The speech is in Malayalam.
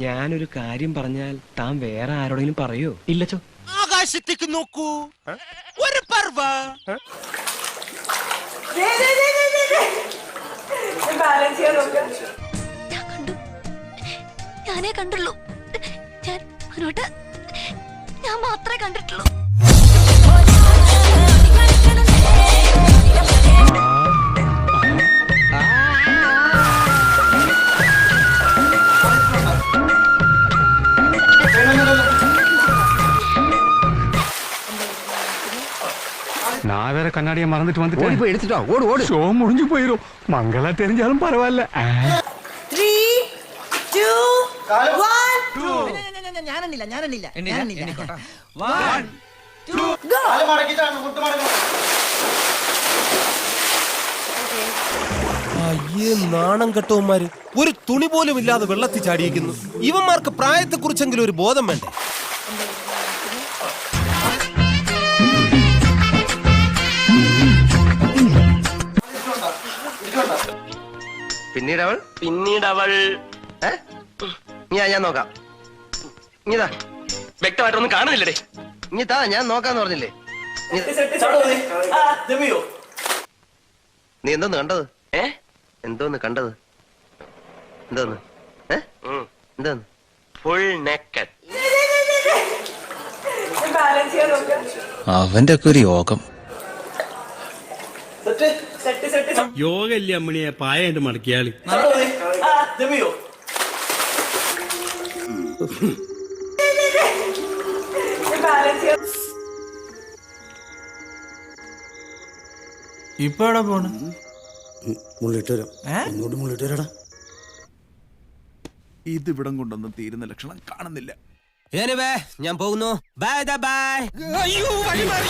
ഞാനൊരു കാര്യം പറഞ്ഞാൽ താൻ വേറെ ആരോടെങ്കിലും പറയോ? ഇല്ലച്ചോ. ആകാശത്തേക്ക് നോക്കൂ, ഒരു പർവ. ഞാൻ കണ്ടു, ഞാനേ കണ്ടുള്ളൂ. ഞാൻ മാത്രമേ കണ്ടിട്ടുള്ളൂ. நான் வேற கண்ணாடியை மறந்துட்டு வந்துட்டேன். ஓடி போய் எடுத்துட்டு வா. ஓடு ஓடு. ஷோ முடிஞ்சு போயிடும். மங்களா தெரிஞ்சாலும் பரவாயில்ல. 3, 2, 1. ഞാനെണ്ണില്ല 1, 2, go. അയ്യേ, നാണം കെട്ടവന്മാര് ഒരു തുണി പോലും ഇല്ലാതെ വെള്ളത്തിൽ ചാടിയിരിക്കുന്നു. ഇവന്മാർക്ക് പ്രായത്തെ കുറിച്ചെങ്കിലും ഒരു ബോധം വേണ്ടേ? പിന്നീടവൾ ഞാൻ നോക്കാം. ഇതാ വ്യക്തമായിട്ടൊന്നും കാണുന്നില്ലേ? ഇതാ ഞാൻ നോക്കാന്ന് പറഞ്ഞില്ലേ? നീ എന്തോന്ന് കണ്ടത്? എന്തോന്ന് കണ്ടത്? എന്തോന്ന് എന്തോന്ന്? Full naked. അവന്റെ ഒക്കെ ഒരു യോഗം. യോഗല്ലേ അമ്മണിയെ പായായിട്ട് മടക്കിയാളി. ഇപ്പൊ എവിടെ പോണ്? മുള്ളിട്ട് വരാം. ഒന്നുകൂടി മുള്ളിട്ട് വരാടാ. ഇത് ഇവിടം കൊണ്ടൊന്നും തീരുന്ന ലക്ഷണം കാണുന്നില്ല. ഞാൻ പോകുന്നു. Bye bye. അയ്യോ, വഴി മാറി.